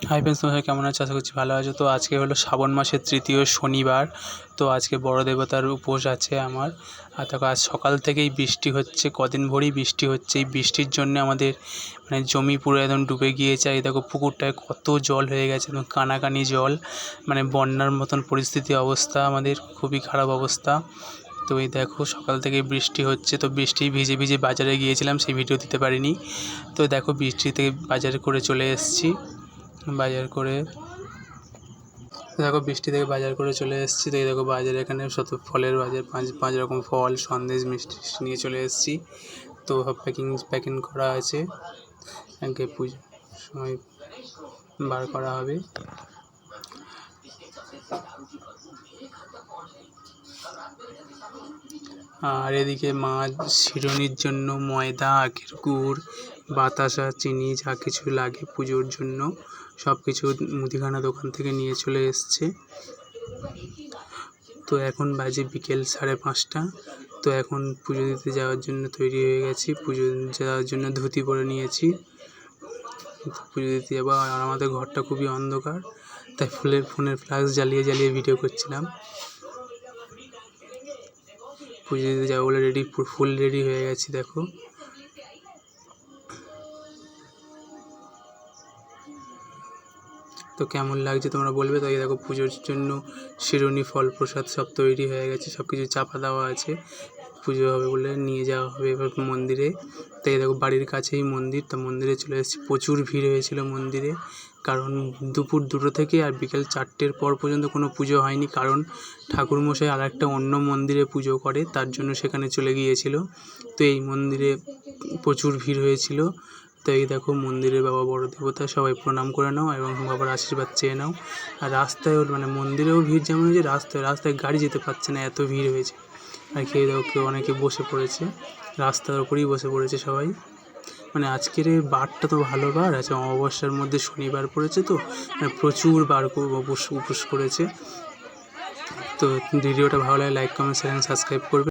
Hi friends, তোমরা কেমন আছো? আশা করছি ভালো আছো। তো আজকে হলো শ্রাবণ মাসের তৃতীয় শনিবার। তো আজকে বড় দেবতার উপোস আছে আমার। আর দেখো আজ সকাল থেকেই বৃষ্টি হচ্ছে, কদিন ভরেই বৃষ্টি হচ্ছে। এই বৃষ্টির জন্য আমাদের মানে জমি পুরো একদম ডুবে গিয়েছে। এই দেখো পুকুরটায় কত জল হয়ে গেছে, একদম কানাকানি জল, মানে বন্যার মতন পরিস্থিতি অবস্থা, আমাদের খুবই খারাপ অবস্থা। তো এই দেখো সকাল থেকে বৃষ্টি হচ্ছে, তো বৃষ্টি ভিজে ভিজে বাজারে গিয়েছিলাম, সেই ভিডিও দিতে পারিনি। তো দেখো বৃষ্টি থেকে বাজার করে চলে এসেছি। বাজার করে দেখো বৃষ্টি থেকে বাজার করে চলে এসেছি। তো এই দেখো বাজারে এখানে শত ফলের বাজার, পাঁচ রকম ফল, সন্দেশ, মিষ্টি নিয়ে চলে এসেছি। তো প্যাকিং করা আছে, আগে পুজোর সময় বার করা হবে। আর এদিকে মা শিরনির জন্য ময়দা, আখের গুড়, বাতাসা, চিনি যা কিছু লাগে পুজোর জন্য সব কিছু মুদিখানা দোকান থেকে নিয়ে চলে এসছে। তো এখন বাজে বিকেল 5:30। তো এখন পুজো দিতে যাওয়ার জন্য তৈরি হয়ে গেছি। পুজো যাওয়ার জন্য ধুতি পরে নিয়েছি, পুজো দিতে যাবো। আর আমাদের ঘরটা খুবই অন্ধকার, তাই ফোনের ফ্ল্যাশ জ্বালিয়ে জ্বালিয়ে ভিডিও করছিলাম। পুজো দিতে যাবো বলে ফুল রেডি হয়ে গেছি। দেখো তো কেমন লাগছে তোমরা বলবে। তো এই দেখো পুজোর জন্য শিরনি, ফল, প্রসাদ সব তৈরি হয়ে গেছে, সব কিছু চাপা দেওয়া আছে। পুজো হবে বলে নিয়ে যাওয়া হবে এবার মন্দিরে। তো এই দেখো বাড়ির কাছেই মন্দির, তো মন্দিরে চলে এসেছি। প্রচুর ভিড় হয়েছিল মন্দিরে, কারণ দুপুর 2টো থেকে আর বিকেল 4টের পর পর্যন্ত কোনো পুজো হয়নি, কারণ ঠাকুরমশাই আর একটা অন্য মন্দিরে পুজো করে, তার জন্য সেখানে চলে গিয়েছিল। তো এই মন্দিরে প্রচুর ভিড় হয়েছিল। তো এই দেখো মন্দিরের বাবা বড় দেবতা, সবাই প্রণাম করে নাও এবং বাবার আশীর্বাদ চেয়ে নাও। আর রাস্তায় মানে মন্দিরেও ভিড় যেমন হয়েছে, রাস্তায় গাড়ি যেতে পারছে না, এত ভিড় হয়েছে। আর খেয়ে দেখো কেউ অনেকে বসে পড়েছে, রাস্তার ওপরেই বসে পড়েছে সবাই। মানে আজকের এই বারটা তো ভালো বার আছে, অমাবস্যার মধ্যে শনিবার পড়েছে, তো মানে প্রচুর বার উপোস করেছে। তো ভিডিওটা ভালো লাগে লাইক, কমেন্ট, শেয়ার, সাবস্ক্রাইব করবে।